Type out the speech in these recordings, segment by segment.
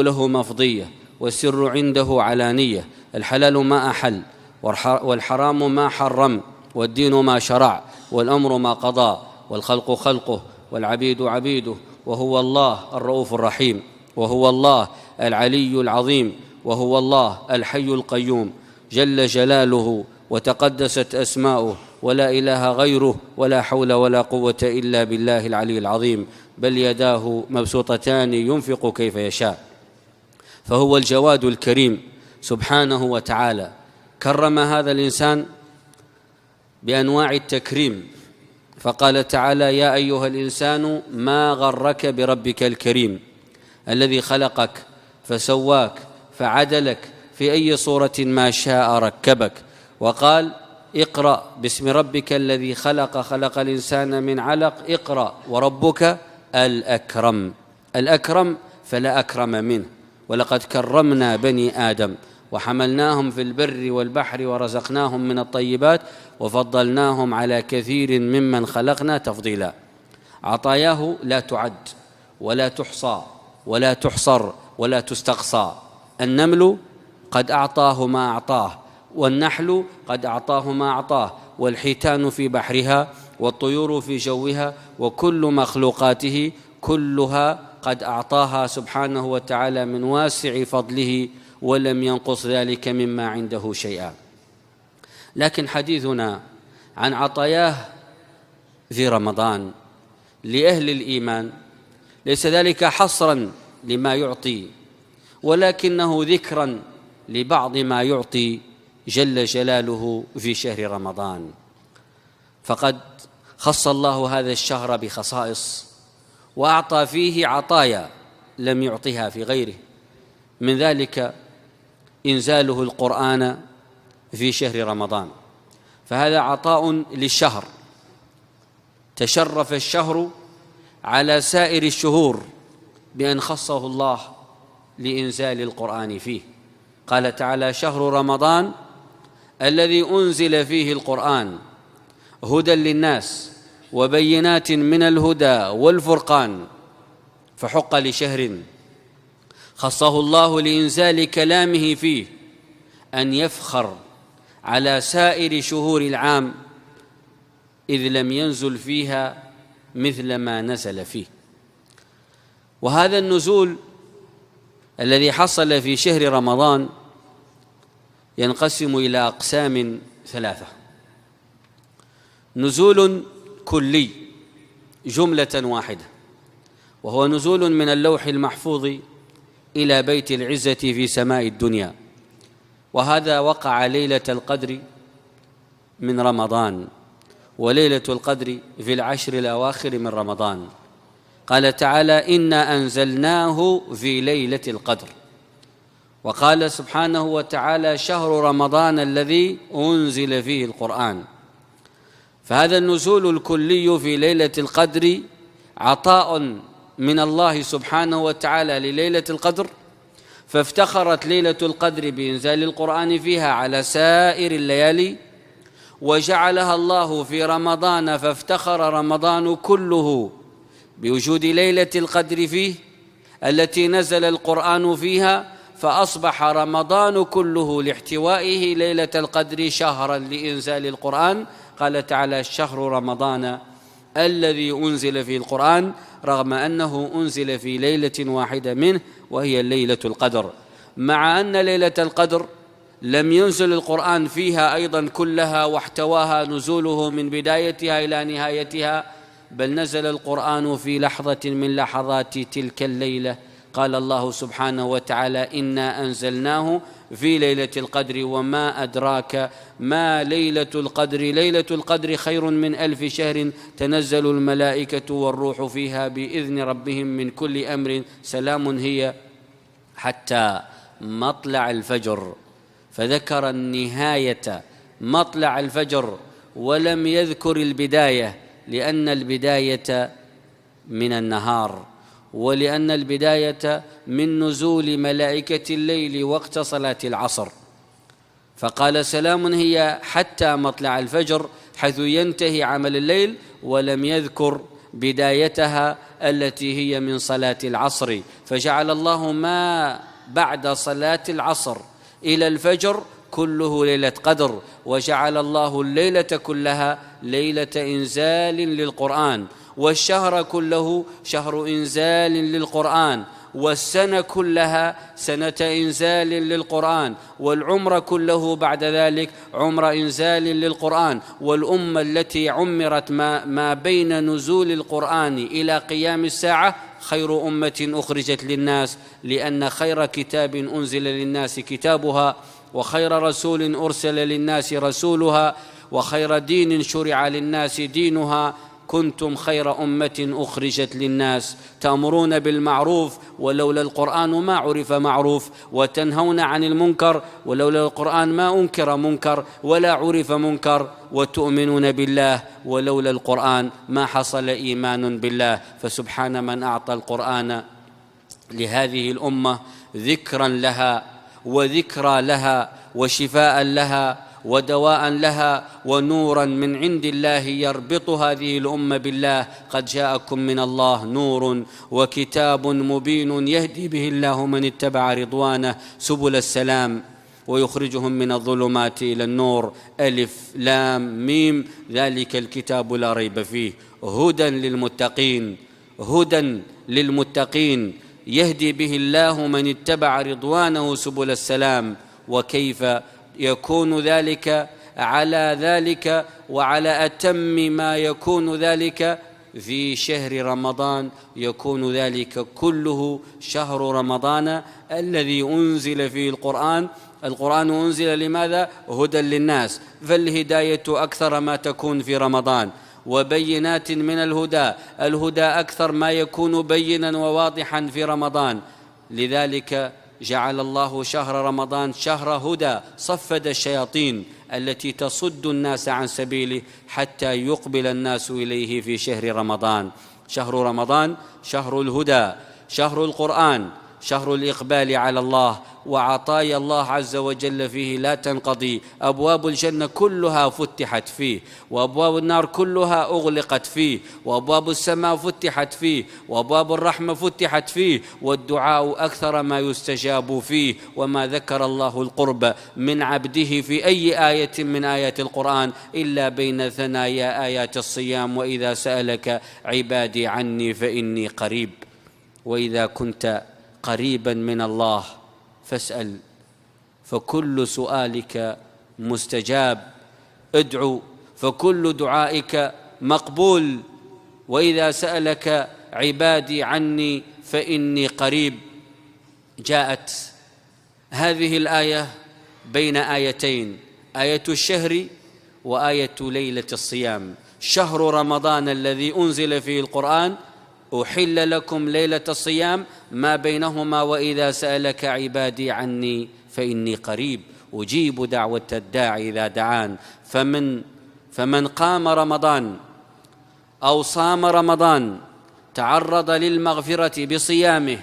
له مفضية، والسر عنده علانية، الحلال ما أحل والحرام ما حرم، والدين ما شرع، والأمر ما قضى، والخلق خلقه، والعبيد عبيده، وهو الله الرؤوف الرحيم، وهو الله العلي العظيم، وهو الله الحي القيوم جل جلاله وتقدست أسماؤه، ولا إله غيره، ولا حول ولا قوة إلا بالله العلي العظيم، بل يداه مبسوطتان ينفق كيف يشاء. فهو الجواد الكريم سبحانه وتعالى، كرم هذا الإنسان بأنواع التكريم، فقال تعالى: يا أيها الإنسان ما غرك بربك الكريم الذي خلقك فسواك فعدلك في أي صورة ما شاء ركبك. وقال: اقرأ باسم ربك الذي خلق، خلق الإنسان من علق، اقرأ وربك الأكرم. الأكرم فلا أكرم منه، ولقد كرمنا بني آدم وحملناهم في البر والبحر ورزقناهم من الطيبات وفضلناهم على كثير ممن خلقنا تفضيلا. عطاياه لا تعد ولا تحصى ولا تحصر ولا تستقصى. النمل قد أعطاه ما أعطاه، والنحل قد أعطاه ما أعطاه، والحيتان في بحرها، والطيور في جوها، وكل مخلوقاته كلها قد أعطاها سبحانه وتعالى من واسع فضله، ولم ينقص ذلك مما عنده شيئا. لكن حديثنا عن عطاياه في رمضان لأهل الإيمان ليس ذلك حصرا لما يعطي، ولكنه ذكرا لبعض ما يعطي جل جلاله في شهر رمضان. فقد خص الله هذا الشهر بخصائص، وأعطى فيه عطايا لم يعطها في غيره، من ذلك إنزاله القرآن في شهر رمضان، فهذا عطاء للشهر. تشرف الشهر على سائر الشهور بأن خصه الله لإنزال القرآن فيه. قال تعالى: شهر رمضان الذي أنزل فيه القرآن هدى للناس وبينات من الهدى والفرقان. فحق لشهر خصه الله لإنزال كلامه فيه أن يفخر على سائر شهور العام، إذ لم ينزل فيها مثل ما نزل فيه. وهذا النزول الذي حصل في شهر رمضان ينقسم إلى أقسام ثلاثة: نزول كلي جملة واحدة، وهو نزول من اللوح المحفوظ إلى بيت العزة في سماء الدنيا، وهذا وقع ليلة القدر من رمضان، وليلة القدر في العشر الأواخر من رمضان. قال تعالى: إنا أنزلناه في ليلة القدر. وقال سبحانه وتعالى: شهر رمضان الذي أنزل فيه القرآن. فهذا النزول الكلي في ليلة القدر عطاء من الله سبحانه وتعالى لليلة القدر، فافتخرت ليلة القدر بإنزال القرآن فيها على سائر الليالي، وجعلها الله في رمضان، فافتخر رمضان كله بوجود ليلة القدر فيه التي نزل القرآن فيها، فأصبح رمضان كله لاحتوائه ليلة القدر شهرا لإنزال القرآن. قال تعالى: شهر رمضان الذي أنزل فيه القرآن، رغم أنه أنزل في ليلة واحدة منه وهي ليلة القدر، مع أن ليلة القدر لم ينزل القرآن فيها أيضا كلها واحتواها نزوله من بدايتها إلى نهايتها، بل نزل القرآن في لحظة من لحظات تلك الليلة. قال الله سبحانه وتعالى: إنا أنزلناه في ليلة القدر وما أدراك ما ليلة القدر، ليلة القدر خير من 1000 شهر، تنزل الملائكة والروح فيها بإذن ربهم من كل أمر، سلام هي حتى مطلع الفجر. فذكر النهاية مطلع الفجر ولم يذكر البداية، لأن البداية من النهار، ولأن البداية من نزول ملائكة الليل وقت صلاة العصر. فقال: سلام هي حتى مطلع الفجر، حيث ينتهي عمل الليل، ولم يذكر بدايتها التي هي من صلاة العصر، فجعل الله ما بعد صلاة العصر إلى الفجر كله ليلة قدر، وجعل الله الليلة كلها ليلة إنزال للقرآن، والشهر كله شهر إنزال للقرآن، والسنة كلها سنة إنزال للقرآن، والعمر كله بعد ذلك عمر إنزال للقرآن. والأمة التي عمرت ما بين نزول القرآن إلى قيام الساعة خير أمة أخرجت للناس، لأن خير كتاب أنزل للناس كتابها، وخير رسول أرسل للناس رسولها، وخير دين شرع للناس دينها. كنتم خير أمة أخرجت للناس تأمرون بالمعروف ولولا القرآن ما عرف معروف، وتنهون عن المنكر ولولا القرآن ما أنكر منكر ولا عرف منكر، وتؤمنون بالله ولولا القرآن ما حصل إيمان بالله. فسبحان من أعطى القرآن لهذه الأمة ذكرا لها وذكرى لها وشفاء لها ودواء لها ونورا من عند الله يربط هذه الأمة بالله. قد جاءكم من الله نور وكتاب مبين يهدي به الله من اتبع رضوانه سبل السلام ويخرجهم من الظلمات إلى النور. ألف لام ميم ذلك الكتاب لا ريب فيه هدى للمتقين، هدى للمتقين يهدي به الله من اتبع رضوانه سبل السلام. وكيف يكون ذلك على ذلك وعلى أتم ما يكون ذلك في شهر رمضان؟ يكون ذلك كله شهر رمضان الذي أنزل فيه القرآن. القرآن أنزل لماذا؟ هدى للناس، فالهداية أكثر ما تكون في رمضان، وبينات من الهدى، الهدى أكثر ما يكون بينا وواضحا في رمضان. لذلك جعل الله شهر رمضان شهر هدى، صفد الشياطين التي تصد الناس عن سبيله حتى يقبل الناس إليه في شهر رمضان. شهر رمضان شهر الهدى، شهر القرآن، شهر الإقبال على الله، وعطايا الله عز وجل فيه لا تنقضي. أبواب الجنة كلها فتحت فيه، وأبواب النار كلها أغلقت فيه، وأبواب السماء فتحت فيه، وأبواب الرحمة فتحت فيه، والدعاء أكثر ما يستجاب فيه. وما ذكر الله القرب من عبده في أي آية من آيات القرآن إلا بين ثنايا آيات الصيام: وإذا سألك عبادي عني فإني قريب. وإذا كنت قريبا من الله فاسأل، فكل سؤالك مستجاب، ادعو فكل دعائك مقبول. وإذا سألك عبادي عني فإني قريب. جاءت هذه الآية بين آيتين: آية الشهر وآية ليلة الصيام. شهر رمضان الذي أنزل فيه القرآن أحل لكم ليلة الصيام، ما بينهما وإذا سألك عبادي عني فإني قريب أجيب دعوة الداعي إذا دعان. فمن قام رمضان أو صام رمضان تعرض للمغفرة بصيامه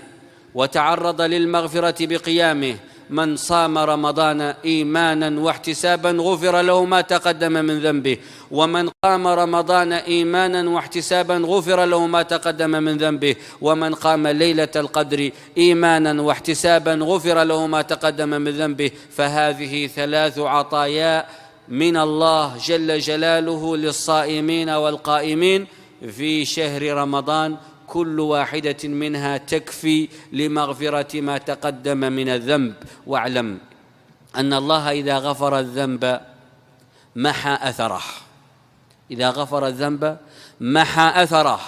وتعرض للمغفرة بقيامه. من صام رمضان إيمانا واحتسابا غفر له ما تقدم من ذنبه، ومن قام رمضان إيمانا واحتسابا غفر له ما تقدم من ذنبه، ومن قام ليلة القدر إيمانا واحتسابا غفر له ما تقدم من ذنبه. فهذه ثلاث عطايا من الله جل جلاله للصائمين والقائمين في شهر رمضان، كل واحدة منها تكفي لمغفرة ما تقدم من الذنب. واعلم أن الله إذا غفر الذنب محى أثره، إذا غفر الذنب محى أثره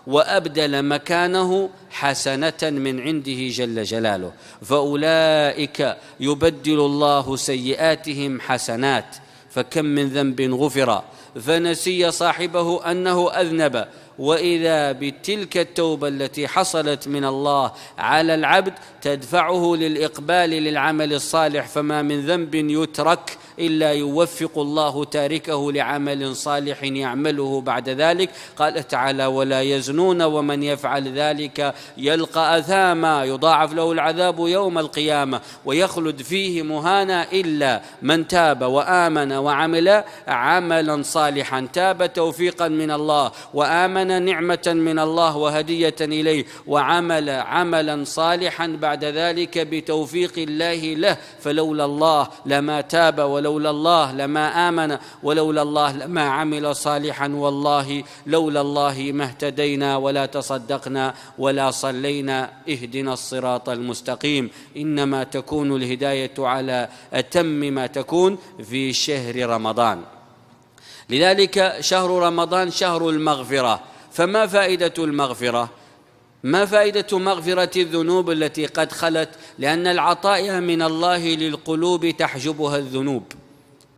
وأبدل مكانه حسنة من عنده جل جلاله. فأولئك يبدل الله سيئاتهم حسنات. فكم من ذنب غفر فنسي صاحبه أنه أذنب، وإذا بتلك التوبة التي حصلت من الله على العبد تدفعه للإقبال للعمل الصالح. فما من ذنب يترك إلا يوفق الله تاركه لعمل صالح يعمله بعد ذلك. قال تعالى: ولا يزنون ومن يفعل ذلك يلقى أثاما يضاعف له العذاب يوم القيامة ويخلد فيه مهانا إلا من تاب وآمن وعمل عملا صالحا. تاب توفيقا من الله، وآمن نعمة من الله وهدية إليه، وعمل عملا صالحا بعد ذلك بتوفيق الله له. فلولا الله لما تاب، ولولا الله لما آمن، ولولا الله لما عمل صالحا. والله لولا الله ما اهتدينا ولا تصدقنا ولا صلينا. اهدنا الصراط المستقيم. إنما تكون الهداية على أتم ما تكون في شهر رمضان. لذلك شهر رمضان شهر المغفرة. فما فائدة المغفرة؟ ما فائدة مغفرة الذنوب التي قد خلت؟ لأن العطايا من الله للقلوب تحجبها الذنوب.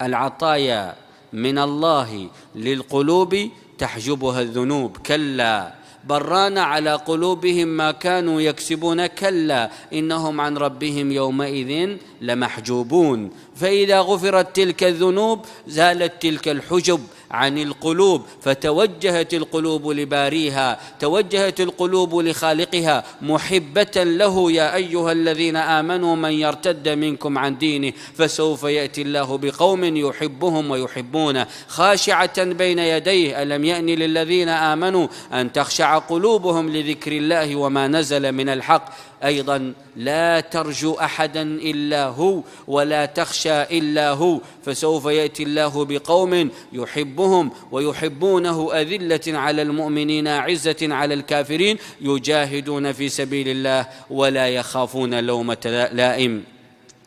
العطايا من الله للقلوب تحجبها الذنوب. كلا بران على قلوبهم ما كانوا يكسبون. كلا إنهم عن ربهم يومئذ لمحجوبون. فإذا غفرت تلك الذنوب زالت تلك الحجب عن القلوب، فتوجهت القلوب لباريها، توجهت القلوب لخالقها محبة له. يا أيها الذين آمنوا من يرتد منكم عن دينه فسوف يأتي الله بقوم يحبهم ويحبونه خاشعة بين يديه. ألم يأن للذين آمنوا أن تخشع قلوبهم لذكر الله وما نزل من الحق. أيضا لا ترجو أحدا إلا هو ولا تخشى إلا هو. فسوف يأتي الله بقوم يحبهم ويحبونه أذلة على المؤمنين أعزة على الكافرين يجاهدون في سبيل الله ولا يخافون لومة لائم.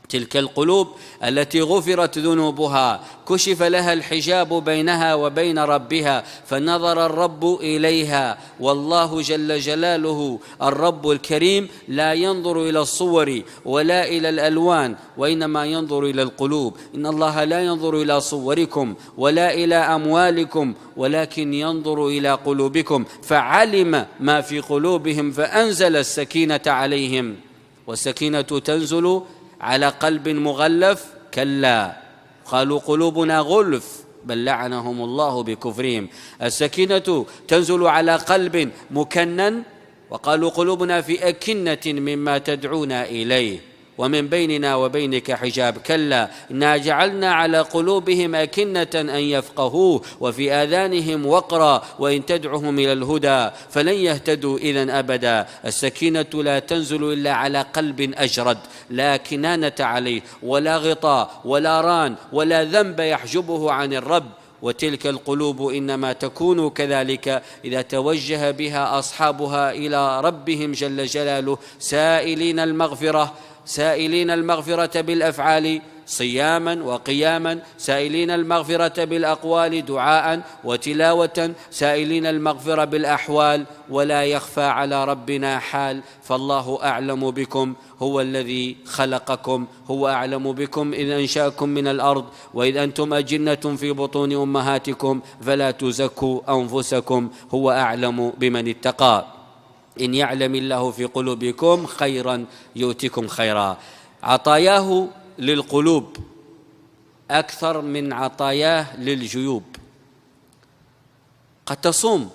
تلك القلوب التي غفرت ذنوبها كشف لها الحجاب بينها وبين ربها فنظر الرب إليها. والله جل جلاله الرب الكريم لا ينظر إلى الصور ولا إلى الألوان، وإنما ينظر إلى القلوب. إن الله لا ينظر إلى صوركم ولا إلى أموالكم ولكن ينظر إلى قلوبكم. فعلم ما في قلوبهم فأنزل السكينة عليهم. والسكينة تنزل على قلب مغلف؟ كلا، قالوا قلوبنا غلف بل لعنهم الله بكفرهم. السكينة تنزل على قلب مكنن وقالوا قلوبنا في أكنة مما تدعونا إليه ومن بيننا وبينك حجاب. كلا إنا جعلنا على قلوبهم أكنة أن يفقهوه وفي آذانهم وقرا وإن تدعهم إلى الهدى فلن يهتدوا إذن أبدا. السكينة لا تنزل إلا على قلب أجرد لا كنانة عليه ولا غطاء ولا ران ولا ذنب يحجبه عن الرب. وتلك القلوب إنما تكون كذلك إذا توجه بها أصحابها إلى ربهم جل جلاله سائلين المغفرة بالأفعال صياما وقياما، سائلين المغفرة بالأقوال دعاء وتلاوة، سائلين المغفرة بالأحوال. ولا يخفى على ربنا حال. فالله أعلم بكم، هو الذي خلقكم، هو أعلم بكم إذ أنشأكم من الأرض وإذ أنتم أجنة في بطون أمهاتكم فلا تزكوا أنفسكم، هو أعلم بمن اتقى. إن يعلم الله في قلوبكم خيرا يؤتكم خيرا. عطاياه للقلوب أكثر من عطاياه للجيوب. قد تصوم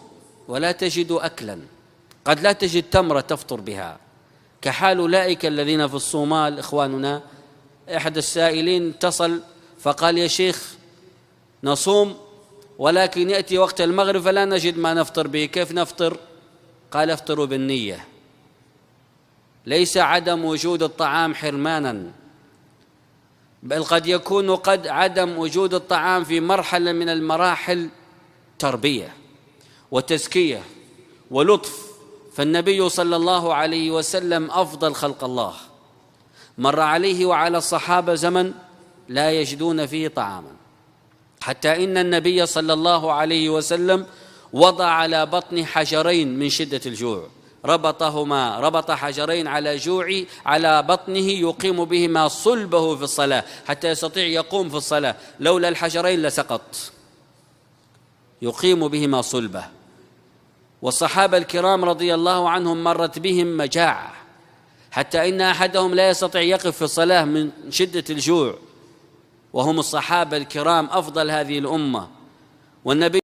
ولا تجد أكلا، قد لا تجد تمرة تفطر بها، كحال أولئك الذين في الصومال. إخواننا أحد السائلين اتصل فقال: يا شيخ نصوم ولكن يأتي وقت المغرب فلا نجد ما نفطر به، كيف نفطر؟ قال: افطروا بالنية. ليس عدم وجود الطعام حرمانا، بل قد يكون عدم وجود الطعام في مرحلة من المراحل تربية وتزكية ولطف. فالنبي صلى الله عليه وسلم أفضل خلق الله مر عليه وعلى الصحابة زمن لا يجدون فيه طعاما، حتى إن النبي صلى الله عليه وسلم وضع على بطن حجرين من شدة الجوع، ربط حجرين على بطنه يقيم بهما صلبه في الصلاة حتى يستطيع يقوم في الصلاة، لولا الحجرين لسقط، يقيم بهما صلبه. والصحابة الكرام رضي الله عنهم مرت بهم مجاعة حتى إن أحدهم لا يستطيع يقف في الصلاة من شدة الجوع، وهم الصحابة الكرام أفضل هذه الأمة. والنبي